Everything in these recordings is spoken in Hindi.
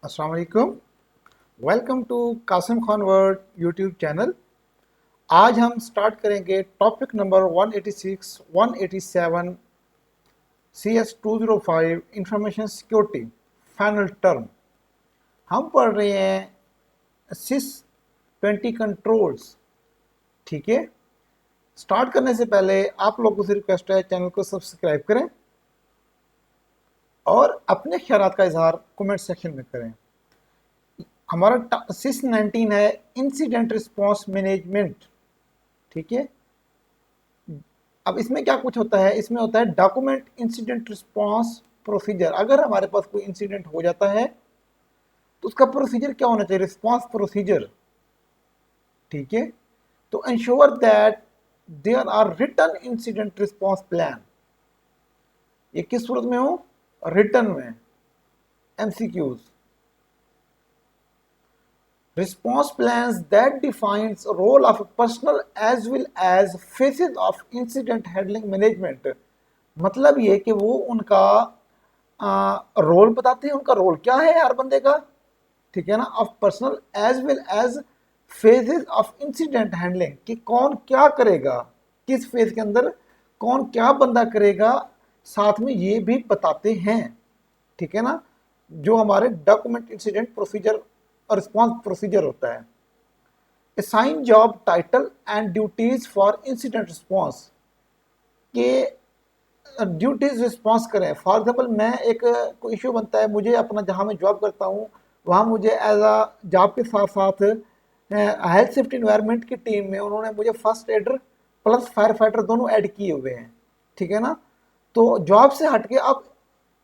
अस्सलाम वालेकुम। Welcome to Qasim Khan word YouTube channel. आज हम स्टार्ट करेंगे topic number 186 187 CS205 information security final term. हम पढ़ रहे हैं सिस 20 कंट्रोल्स। ठीक है, स्टार्ट करने से पहले आप लोगों से रिक्वेस्ट है चैनल को सब्सक्राइब करें और अपने ख्यालात का इजहार कमेंट सेक्शन में करें। हमारा सिस 19 है इंसिडेंट रिस्पांस मैनेजमेंट। ठीक है, अब इसमें क्या कुछ होता है, इसमें होता है डॉक्यूमेंट इंसिडेंट रिस्पांस प्रोसीजर। अगर हमारे पास कोई इंसिडेंट हो जाता है तो उसका प्रोसीजर क्या होना चाहिए, रिस्पांस प्रोसीजर। ठीक है, तो ensure that there are written incident response plan. ये किस सूरत में हो, रिटन में, MCQs. Response plans that defines role of a personnel as well as phases of incident handling management। मतलब ये कि वो उनका रोल बताते हैं, उनका रोल क्या है हर बंदे का। ठीक है ना, of personal as well as phases of incident handling, कि कौन क्या करेगा, किस फेज के अंदर कौन क्या बंदा करेगा, साथ में ये भी बताते हैं। ठीक है ना, जो हमारे डॉक्यूमेंट इंसिडेंट प्रोसीजर और रिस्पॉन्स प्रोसीजर होता है। Assign job title and duties for incident response, के ड्यूटीज रिस्पॉन्स करें। फॉर एग्जाम्पल मैं एक कोई इशू बनता है, मुझे अपना जहाँ मैं जॉब करता हूँ वहाँ मुझे एज अ जॉब के साथ साथ हेल्थ सेफ्टी इन्वायरमेंट की टीम में उन्होंने मुझे first adder plus fire fighter दोनों ऐड किए हुए हैं। ठीक है ना, तो जॉब से हटके अब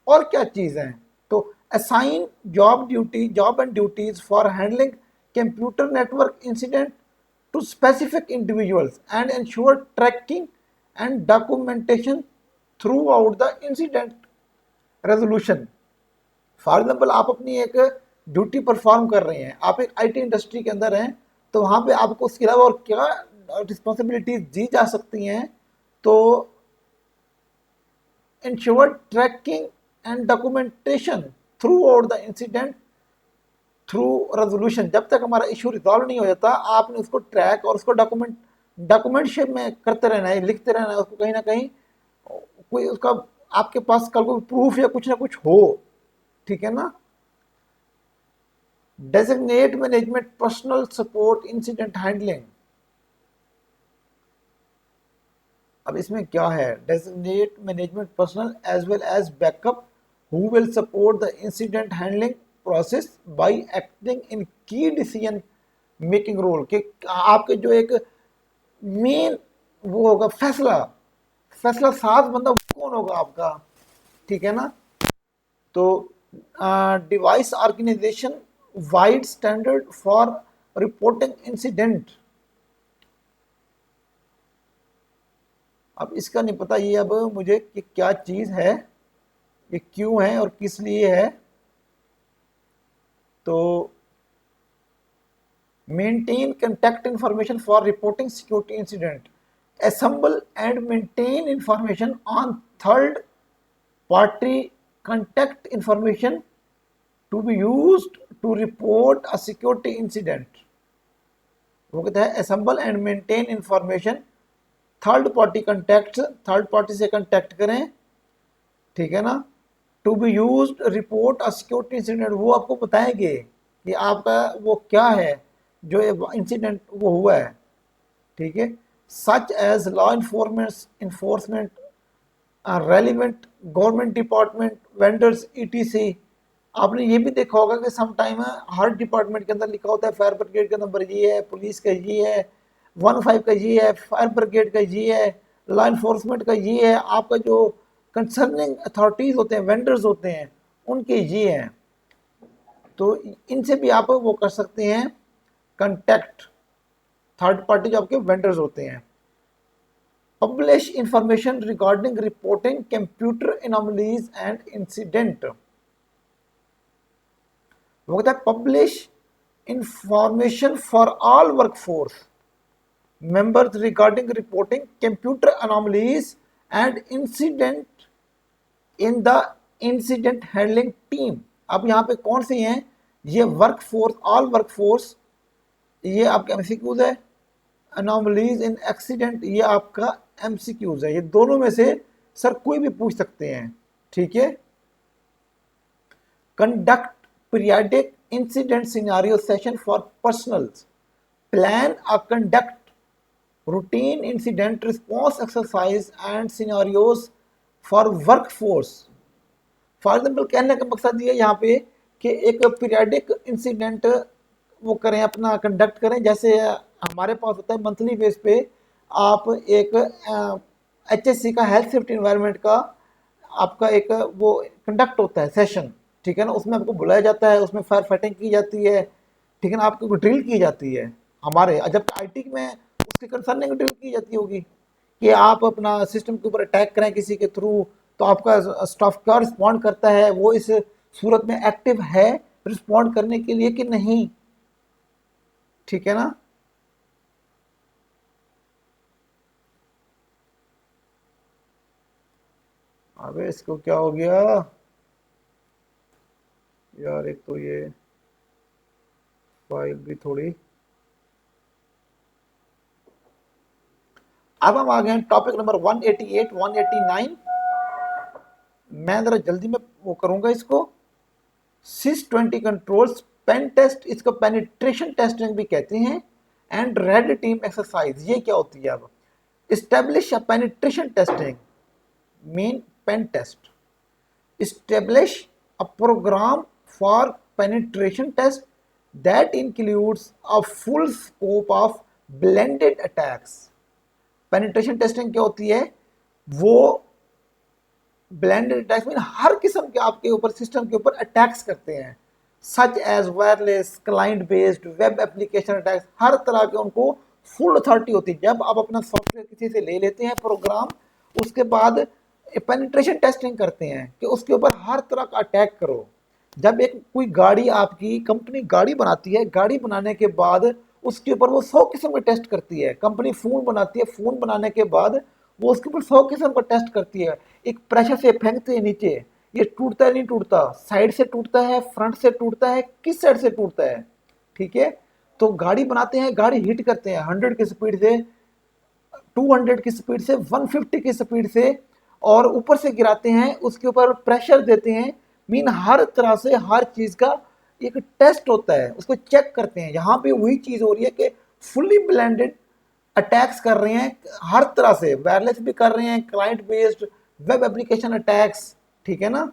और क्या चीज़ है, तो assign job and duties for handling computer network incident to specific individuals and ensure tracking and documentation throughout the incident resolution. For example आप अपनी एक ड्यूटी परफॉर्म कर रहे हैं, आप एक आईटी इंडस्ट्री के अंदर हैं, तो वहाँ पे आपको उसके अलावा और क्या रिस्पॉन्सिबिलिटीज दी जा सकती हैं, तो ensure tracking and documentation throughout the incident through resolution. जब तक हमारा इशू रिजॉल्व नहीं हो जाता आपने उसको ट्रैक और उसको डॉक्यूमेंट शेप में करते रहना है, लिखते रहना है उसको, कहीं ना कहीं कोई उसका आपके पास कल को प्रूफ या कुछ ना कुछ हो। ठीक है ना, designate management personal support incident handling. अब इसमें क्या है, designate management personal as well as backup who will support the incident handling process by acting in key decision making role, कि आपके जो एक मेन वो होगा फैसला साज बंदा वो कौन होगा आपका। ठीक है ना, तो device organisation wide standard for reporting incident. अब इसका नहीं पता ये अब मुझे कि क्या चीज़ है, ये क्यों है और किस लिए है। तो maintain contact information for reporting security incident, assemble and maintain information on third party contact information to be used to report a security incident। वो कहता है assemble and maintain information, third party contact, third party से कंटैक्ट करें। ठीक है ना, to be use report a security incident, वो आपको बताएंगे कि आपका वो क्या है जो इंसिडेंट वो हुआ है। ठीक है, such as law enforcement relevant government department vendors ETC. आपने ये भी देखा होगा कि सम टाइम हर डिपार्टमेंट के अंदर लिखा होता है फायर ब्रिगेड का नंबर ये है, पुलिस का ये है, 15 का ये है, फायर ब्रिगेड का ये है, लॉ इन्फोर्समेंट का ये है, आपका जो कंसर्निंग अथॉरिटीज़ होते हैं, वेंडर्स होते हैं, उनके ये हैं। तो इनसे भी आप वो कर सकते हैं कंटैक्ट, थर्ड पार्टी जो आपके वेंडर्स होते हैं। Publish information regarding reporting computer anomalies and incident. वो कहता है publish information for all workforce members regarding reporting computer anomalies and incident in the incident handling team। अब यहाँ पे कौन सी हैं ये work force, all work force, ये आपका एमसीक्यूज है। अनोमलीज इन एक्सीडेंट, ये आपका एमसीक्यूज है। ये दोनों में से सर कोई भी पूछ सकते हैं, ठीक है। Conduct periodic incident scenario session for personnels, plan और conduct routine incident response exercise and scenarios for workforce। For example कहने का मकसद ये यहाँ पे कि एक पीरियडिक इंसिडेंट वो करें, अपना कंडक्ट करें। जैसे हमारे पास होता है मंथली बेस पे, आप एक HSC का हेल्थ सेफ्टी इन्वायरमेंट का आपका एक वो कंडक्ट होता है सेशन, ठीक है ना। उसमें आपको बुलाया जाता है, उसमें फायर फाइटिंग की जाती है, ठीक है ना। आपको ड्रिल की जाती है हमारे, जब IT में उसके कंसर्निंग ड्रिल की जाती होगी कि आप अपना सिस्टम के ऊपर अटैक करें किसी के थ्रू, तो आपका स्टाफ क्या रिस्पॉन्ड करता है, वो इस सूरत में एक्टिव है रिस्पॉन्ड करने के लिए कि नहीं, ठीक है ना। अबे इसको क्या हो गया यार, एक तो ये फाइल भी थोड़ी। अब हम आ गए हैं टॉपिक नंबर 188 189। मैं जरा जल्दी में वो करूंगा इसको। SIS-20 कंट्रोल्स पेन टेस्ट, इसको पेनिट्रेशन टेस्टिंग भी कहते हैं, एंड रेड टीम एक्सरसाइज, ये क्या होती है। अब establish a penetration testing mean pen test, establish a program for penetration test that includes a full scope of blended attacks। penetration testing क्या होती है, वो ब्लेंडेड अटैक्स मीन हर किस्म के आपके ऊपर सिस्टम के ऊपर अटैक्स करते हैं, such as wireless, client based, web application attacks, हर तरह के उनको फुल अथॉरिटी होती है। जब आप अपना सॉफ्टवेयर किसी से ले लेते हैं प्रोग्राम, उसके बाद पेनिट्रेशन टेस्टिंग करते हैं कि उसके ऊपर हर तरह का अटैक करो। जब एक कोई गाड़ी, आपकी कंपनी गाड़ी बनाती है, गाड़ी बनाने के बाद उसके ऊपर वो 100 किस्म के टेस्ट करती है। कंपनी फ़ोन बनाती है, फ़ोन बनाने के बाद वो उसके ऊपर 100 किस्म का टेस्ट करती है। एक प्रेशर से फेंकते हैं नीचे, ये टूटता है नहीं टूटता, साइड से टूटता है, फ्रंट से टूटता है, किस साइड से टूटता है, ठीक है। तो गाड़ी बनाते हैं, गाड़ी हिट करते हैं 100 की स्पीड से, 200 की स्पीड से, 150 की स्पीड से, और ऊपर से गिराते हैं, उसके ऊपर प्रेशर देते हैं। मीन हर तरह से हर चीज़ का एक टेस्ट होता है, उसको चेक करते हैं। यहाँ पे वही चीज़ हो रही है कि फुल्ली ब्लेंडेड अटैक्स कर रहे हैं, हर तरह से वायरलेस भी कर रहे हैं, client based, web application attacks, ठीक है ना।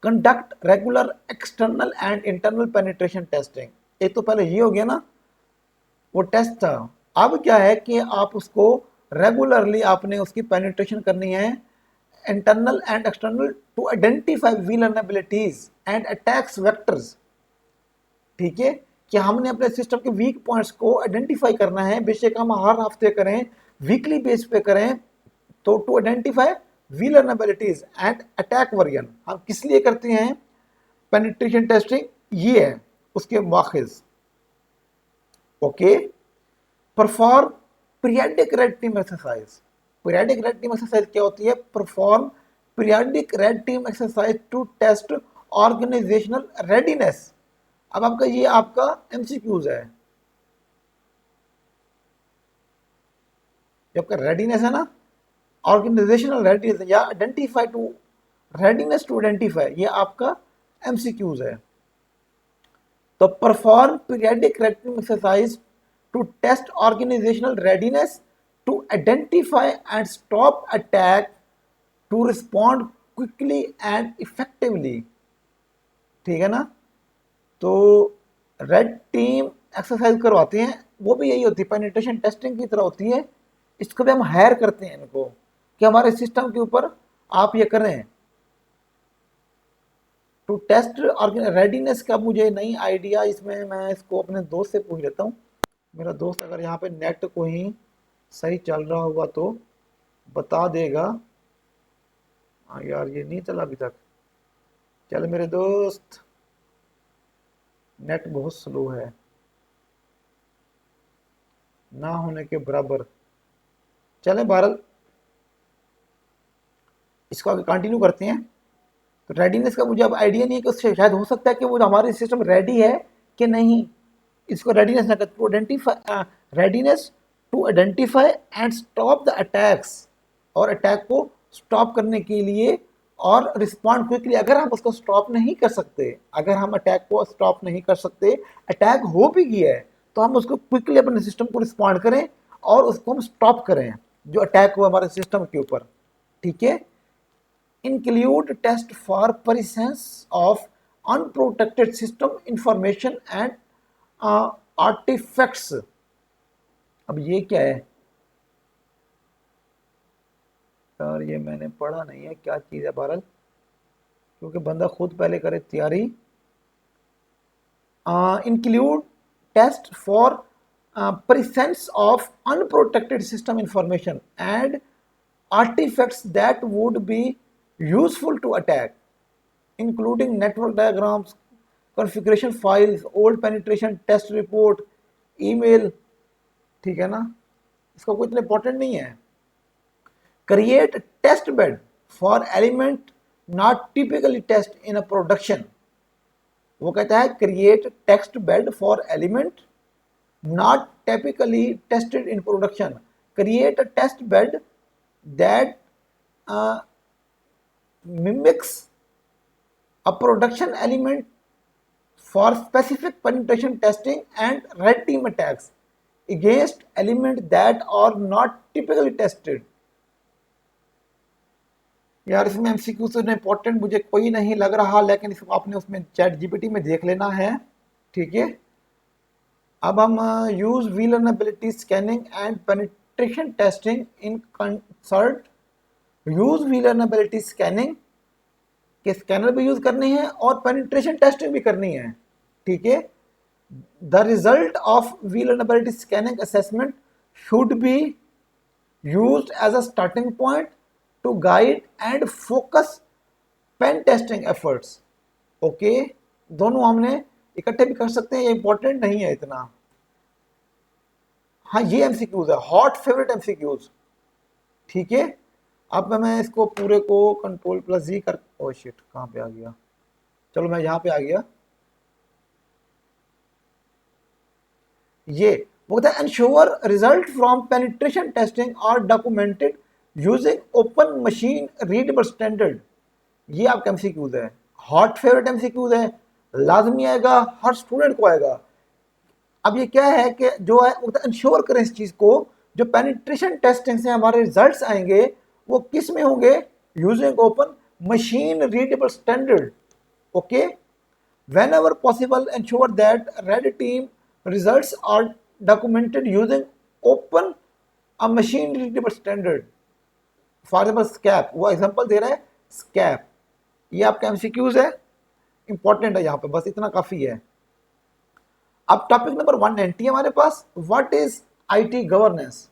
Conduct regular external and internal penetration testing, एक तो पहले ये हो गया ना, वो टेस्ट था। अब क्या है कि आप उसको रेगुलरली आपने उसकी पेनिट्रेशन करनी है, internal and external, to identify vulnerabilities and attacks vectors, ठीक है। कि हमने अपने सिस्टम के वीक पॉइंट्स को आइडेंटिफाई करना है, बेशक हम हर हफ्ते करें, वीकली बेस पे करें, तो to identify vulnerabilities and attack variant हम किस लिए करते हैं पेनिट्रेशन टेस्टिंग, ये है उसके माखिज। Okay, perform periodic red team exercise. Periodic red team exercise क्या होती है, perform periodic red team exercise to test organisational readiness. अब आपका ये आपका एमसीक्यूज है, ये आपका रेडीनेस है ना, ऑर्गेनाइजेशनल रेडीनेस या identify to, readiness to identify, ये आपका एमसीक्यूज है। तो perform periodic red team exercise to test organizational readiness, to identify and stop attack, to respond quickly and effectively, ठीक है ना। तो रेड टीम एक्सरसाइज करवाते हैं, वो भी यही होती है, पेनिट्रेशन टेस्टिंग की तरह होती है। इसको भी हम हायर करते हैं इनको कि हमारे सिस्टम के ऊपर आप ये करें, टू टेस्ट रेडीनेस का मुझे नहीं आइडिया, इसमें मैं इसको अपने दोस्त से पूछ लेता हूँ। मेरा दोस्त अगर यहाँ पे नेट को ही सही चल रहा होगा तो बता देगा। हाँ यार, ये नहीं चला अभी तक। चल मेरे दोस्त, नेट बहुत स्लो है, ना होने के बराबर। चले भारत, इसको आगे कंटिन्यू करते हैं। तो रेडीनेस का मुझे अब आइडिया नहीं है कि उससे शायद हो सकता है कि वो हमारी सिस्टम रेडी है कि नहीं, इसको रेडीनेस ना कहते, to identify readiness to identify and stop the attacks, और अटैक को स्टॉप करने के लिए और रिस्पॉन्ड क्विकली। अगर हम उसको स्टॉप नहीं कर सकते, अगर हम अटैक को स्टॉप नहीं कर सकते, अटैक हो भी गया है, तो हम उसको क्विकली अपने सिस्टम को रिस्पॉन्ड करें और उसको हम स्टॉप करें जो अटैक हुआ हमारे सिस्टम के ऊपर। ठीक है, include test for presence of unprotected system information and artifacts। अब ये क्या है यार, ये मैंने पढ़ा नहीं है क्या चीज़ है बहरहाल, क्योंकि बंदा खुद पहले करे तैयारी। Include test for presence of unprotected system information and artifacts that would be useful to attack, including network diagrams, configuration files, old penetration test report, email। ठीक है ना, इसका कोई इतना इंपॉर्टेंट नहीं है। Create test bed for element not typically test in a production. वो कहता है create test bed for element not typically tested in production. Create a test bed that mimics a production element for specific penetration testing and red team attacks against elements that are not typically tested। यार इसमें एमसीक्यू से इंपॉर्टेंट मुझे कोई नहीं लग रहा, लेकिन इसको आपने उसमें चैट जीपीटी में देख लेना है। ठीक है, अब हम use vulnerability scanning and penetration testing in concert. Use vulnerability scanning के स्कैनर भी यूज करनी है और पेनिट्रेशन टेस्टिंग भी करनी है। ठीक है, the result of vulnerability scanning assessment should be used as a starting point to guide and focus pen testing efforts. Okay, दोनों हमने इकट्ठे भी कर सकते हैं, ये इंपॉर्टेंट नहीं है इतना। हाँ, ये एमसीक्यूज है, हॉट फेवरेट एमसीक्यूज। ठीक है, अब मैं इसको पूरे को कंट्रोल प्लस जी कर, ओ शिट कहाँ पे आ गया, चलो मैं यहाँ पे आ गया। ये वो कहता है ensure result from penetration testing are documented using open machine readable standard. ये आपका एमसीक्यूज है, हॉट फेवरेट एमसीक्यूज है, लाजमी आएगा, हर स्टूडेंट को आएगा। अब ये क्या है कि जो है इंश्योर करें इस चीज को, जो पेनिट्रेशन टेस्टिंग से हमारे रिजल्ट्स आएंगे वो किस में होंगे, using open machine readable standard. Okay, whenever possible ensure that red team results are documented using open a machine readable standard. For example SCAP, वो एग्जाम्पल दे रहा है स्कैप। ये आपका एमसीक्यूज है, इंपॉर्टेंट है, यहाँ पे बस इतना काफी है। अब टॉपिक नंबर 190 हमारे पास, what is IT governance.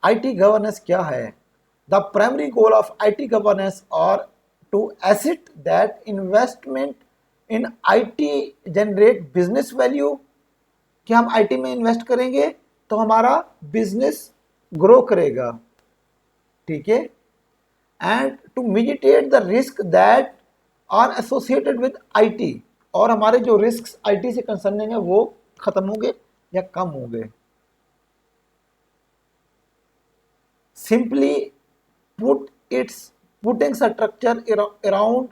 IT governance क्या है। The primary goal of IT governance और to assist that investment in IT generate business value, कि हम आईटी में इन्वेस्ट करेंगे तो हमारा बिजनेस ग्रो करेगा। ठीक है, and to mitigate the risk that are associated with IT, और हमारे जो रिस्क आईटी से कंसर्निंग है वो खत्म होंगे या कम होंगे। Simply put it's putting structure around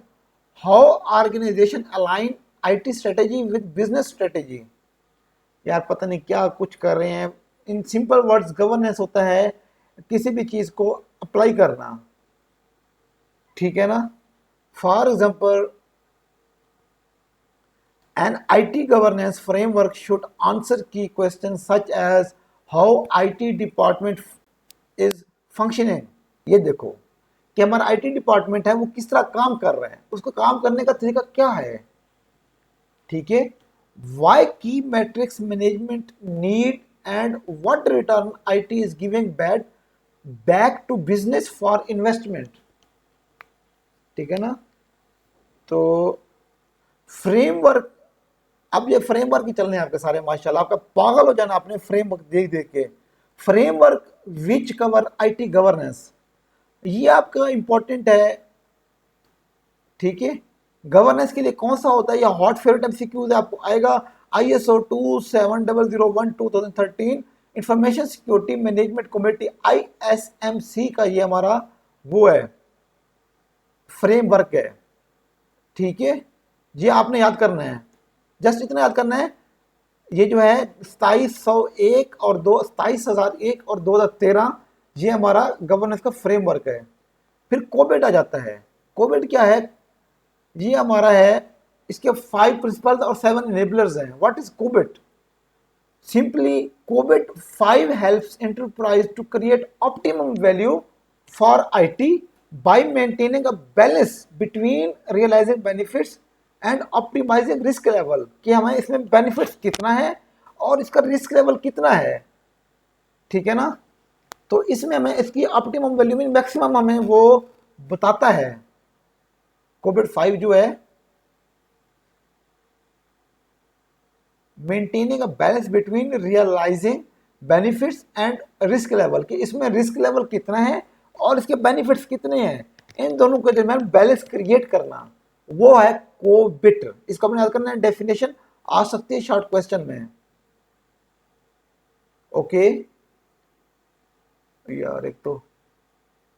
how organisation align IT strategy with business strategy. यार पता नहीं क्या कुछ कर रहे हैं, इन सिंपल वर्ड्स गवर्नेंस होता है किसी भी चीज को अप्लाई करना। ठीक है ना, for example an IT governance framework should answer key questions such as how IT department is functioning। ये देखो कि हमारा IT डिपार्टमेंट है वो किस तरह काम कर रहा है, उसको काम करने का तरीका क्या है। ठीक है, why key metrics management need and what return IT is giving back to business for investment। ठीक है ना, तो फ्रेमवर्क, अब ये फ्रेमवर्क ही चलने हैं आपके सारे, माशाल्लाह आपका पागल हो जाना आपने फ्रेमवर्क देख देख के। Framework which cover IT governance, ये आपका इंपॉर्टेंट है। ठीक है, गवर्नेंस के लिए कौन सा होता है, या हॉट फेवरेट एमसीक्यूज है, आपको आएगा ISO 27001 2013 information security management committee ISMC का ये हमारा वो है फ्रेमवर्क है। ठीक है, ये आपने याद करना है, जस्ट इतना याद करना है। ये जो है 2701 और 27001 और 2013 ये हमारा गवर्नेंस का फ्रेमवर्क है। फिर कोविड आ जाता है। कोविड क्या है, ये हमारा है, इसके 5 प्रिंसिपल्स और 7 इनेबलर्स हैं। व्हाट इज कोविड? सिंपली कोविड 5 helps enterprise to create optimum value for IT by maintaining a balance between realizing benefits and optimizing risk level, कि हमें इसमें बेनिफिट्स कितना है और इसका रिस्क लेवल कितना है। ठीक है ना, तो इसमें हमें इसकी ऑप्टिमम वैल्यू में मैक्सिमम हमें वो बताता है। कोविड 5 जो है maintaining a balance between realising benefits and risk level, कि इसमें रिस्क लेवल कितना है और इसके बेनिफिट्स कितने हैं, इन दोनों के दरमियान बैलेंस क्रिएट करना, वो है कोबिट। इसको अपने याद करना है, डेफिनेशन आ सकती है शॉर्ट क्वेश्चन में। ओके यार, एक तो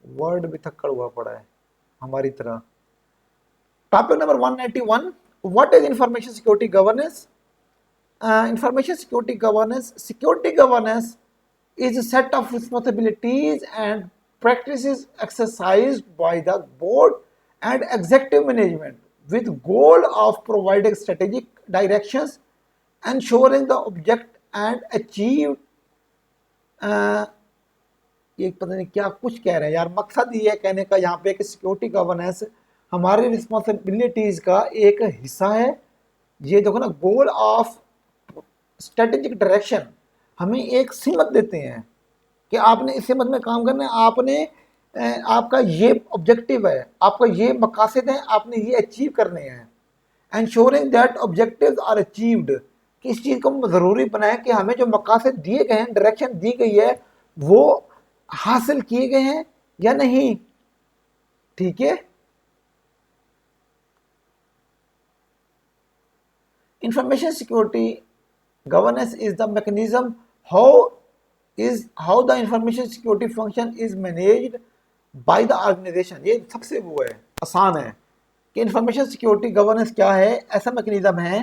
वर्ड भी थक्कड़ हुआ पड़ा है हमारी तरह। Topic number 191, what is information security governance? Information security governance is a set of responsibilities and practices exercised by the board and executive management with goal of providing strategic directions, ensuring the object and achieved ये पता नहीं क्या कुछ कह रहे हैं यार। मकसद ये कहने का यहाँ पे कि सिक्योरिटी गवर्नेंस हमारी रिस्पॉन्सिबिलिटीज का एक हिस्सा है। ये देखो ना, गोल ऑफ स्ट्रेटेजिक डायरेक्शन, हमें एक सिमत देते हैं कि आपने इस सिमत में काम करना है, आपने आपका ये ऑब्जेक्टिव है, आपका ये मकासद है, आपने ये अचीव करने हैं। Ensuring that objectives are achieved, कि इस चीज़ को ज़रूरी बनाए कि हमें जो मकासद दिए गए हैं, डायरेक्शन दी गई है, वो हासिल किए गए हैं या नहीं। ठीक है, information security governance is the mechanism how the information security function is managed by the organization। ये सबसे वो है, आसान है कि इंफॉर्मेशन सिक्योरिटी गवर्नेंस क्या है। ऐसा मैकेनिज्म है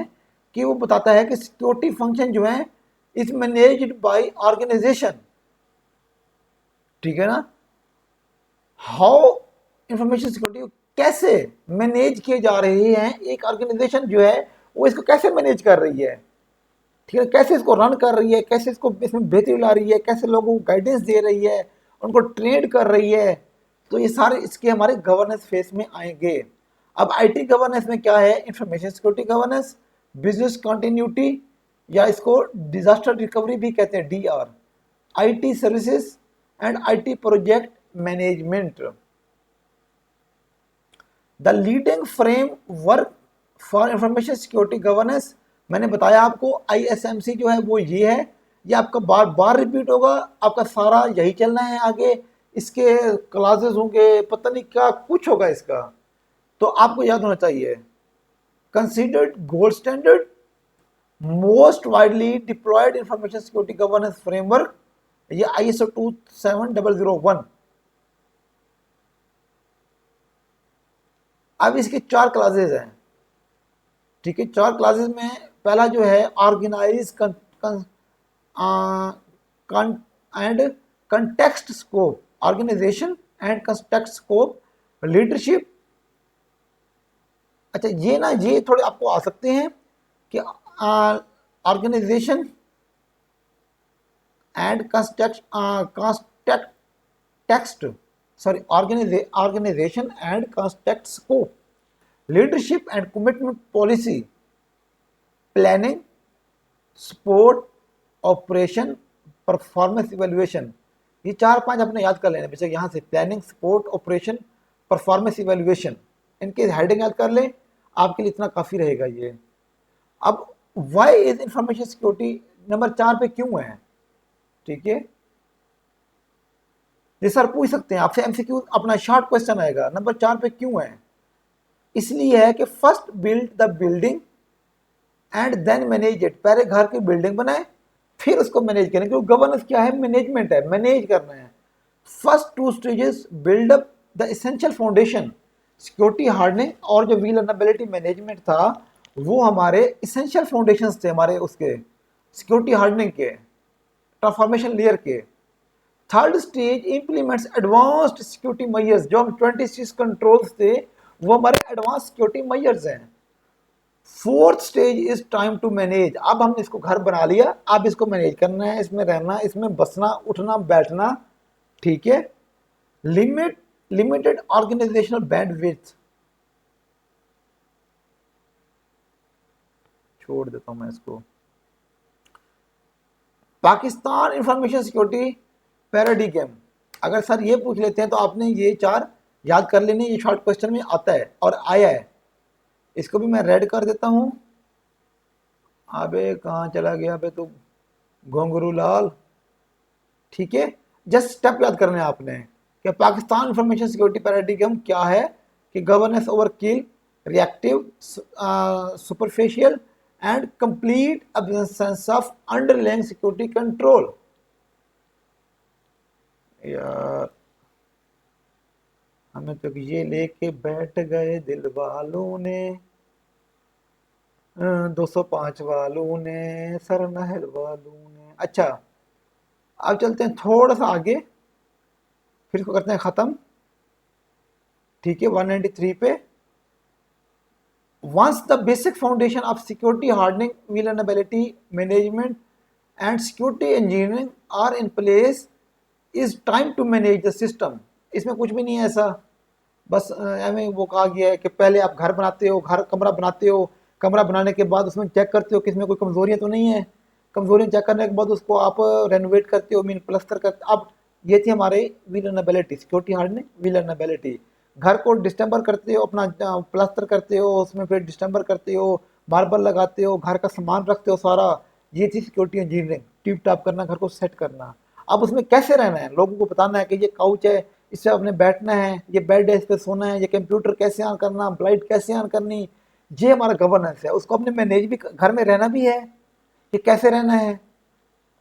कि वो बताता है कि सिक्योरिटी फंक्शन जो है इज मैनेज्ड बाय ऑर्गेनाइजेशन। ठीक है ना, हाउ इंफॉर्मेशन सिक्योरिटी कैसे मैनेज किए जा रहे हैं, एक ऑर्गेनाइजेशन जो है वो इसको कैसे मैनेज कर रही है। ठीक है, कैसे इसको रन कर रही है, कैसे इसको इसमें बेहतरी ला रही है, कैसे लोगों को गाइडेंस दे रही है, उनको ट्रेन कर रही है। तो ये सारे इसके हमारे गवर्नेंस फेस में आएंगे। अब IT गवर्नेंस में क्या है, information security governance, business continuity या इसको डिजास्टर रिकवरी भी कहते हैं, DR, IT services and IT project management. The leading frame work for information security governance, मैंने बताया आपको ISMC जो है वो ये है। ये आपका बार बार रिपीट होगा, आपका सारा यही चलना है आगे। इसके क्लासेस होंगे, पता नहीं क्या कुछ होगा इसका, तो आपको याद होना चाहिए। Considered gold standard, most widely deployed information security governance framework, ये ISO 27001। अब इसके 4 क्लासेस हैं। ठीक है, 4 क्लासेस में पहला जो है organise and context scope, organisation and context scope, leadership. अच्छा ये ना, ये थोड़े आपको आ सकते हैं कि organisation and organisation and context scope, leadership and commitment policy, planning, support, operation, performance evaluation. ये 4-5 अपने याद कर लेना बेशक यहाँ से, planning, support, operation, performance evaluation, इनके हेडिंग याद कर ले, आपके लिए इतना काफ़ी रहेगा ये। अब why is information security number 4 पे क्यों है। ठीक है, ये सर पूछ सकते हैं आपसे, MCQ अपना शॉर्ट क्वेश्चन आएगा, नंबर 4 पे क्यों है। इसलिए है कि first build the building and then manage it, पहले घर की बिल्डिंग बनाए फिर उसको मैनेज करें, क्योंकि गवर्नेंस क्या है, मैनेजमेंट है, मैनेज करना है। First two stages build up the essential foundation, security hardening और जो विलनरेबिलिटी मैनेजमेंट था वो हमारे इसेंशियल फाउंडेशंस थे, हमारे उसके सिक्योरिटी हार्डनिंग के, ट्रांसफॉर्मेशन लेयर के। Third stage implements advanced security measures, जो हम 26 कंट्रोल्स थे वो हमारे एडवांस सिक्योरिटी मेजर्स हैं। Fourth stage is time to manage, अब हमने इसको घर बना लिया, अब इसको मैनेज करना है, इसमें रहना, इसमें बसना उठना बैठना, ठीक है। लिमिटेड ऑर्गेनाइजेशनल बैंडविड्थ, छोड़ देता हूं मैं इसको। पाकिस्तान इंफॉर्मेशन सिक्योरिटी पैराडिगम, अगर सर ये पूछ लेते हैं तो आपने ये 4 याद कर लेने, ये शॉर्ट क्वेश्चन में आता है और आया है। इसको भी मैं रेड कर देता हूं। अबे कहाँ चला गया अबे तो घुंघरू लाल, ठीक है। जस्ट स्टेप याद करने हैं आपने कि पाकिस्तान इंफॉर्मेशन सिक्योरिटी पैराडिगम क्या है, कि governance over kill, reactive, superficial and complete absence of underlying security control. यार हमें तो ये लेके बैठ गए दिल वालों ने, 205 वालों ने, सरनहल वालों ने। अच्छा अब चलते हैं थोड़ा सा आगे, फिर इसको करते हैं ख़त्म, ठीक है। 193 पे, once the basic foundation of security hardening, vulnerability management and security engineering are in place, is time to manage the system. इसमें कुछ भी नहीं है ऐसा, बस हमें वो कहा गया है कि पहले आप घर बनाते हो, घर कमरा बनाते हो, कमरा बनाने के बाद उसमें चेक करते हो कि इसमें कोई कमज़ोरियाँ तो नहीं है, कमज़ोरियाँ चेक करने के बाद उसको आप रेनोवेट करते हो, मीन प्लस्तर करते। अब ये थी हमारे विलनरेबिलिटी, सिक्योरिटी हार्डनिंग, विलनरेबिलिटी। घर को डिस्टेंबर करते हो, अपना प्लस्तर करते हो, उसमें फिर डिस्टेंबर करते हो, मार्बल लगाते हो, घर का सामान रखते हो सारा, ये थी सिक्योरिटी इंजीनियरिंग, टिप टॉप करना, घर को सेट करना। अब उसमें कैसे रहना है, लोगों को बताना है कि ये काउच है, इससे आपने बैठना है, ये बेड है, इस पर सोना है, ये कंप्यूटर कैसे ऑन करना, लाइट कैसे ऑन करनी, ये हमारा गवर्नेंस है। उसको अपने मैनेज भी, घर में रहना भी है कि कैसे रहना है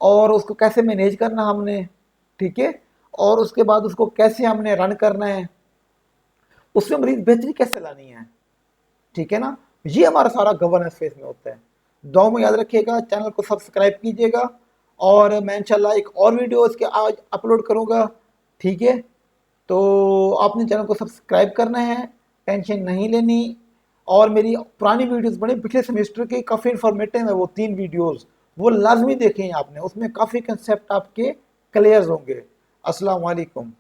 और उसको कैसे मैनेज करना हमने, ठीक है। और उसके बाद उसको कैसे हमने रन करना है, उसमें मरीज बेहतरी कैसे लानी है, ठीक है ना। ये हमारा सारा गवर्नेंस फेस में होता है। दुआ में याद रखिएगा, चैनल को सब्सक्राइब कीजिएगा और मैं इंशाल्लाह एक और वीडियो इसके आज अपलोड करूँगा, ठीक है। तो आपने चैनल को सब्सक्राइब करना है, टेंशन नहीं लेनी। और मेरी पुरानी वीडियोस बड़े पिछले सेमेस्टर के काफ़ी इन्फॉर्मेटिव है, वो 3 वीडियोस वो लाजमी देखें आपने, उसमें काफ़ी कंसेप्ट आपके क्लियर होंगे। अस्सलाम वालेकुम।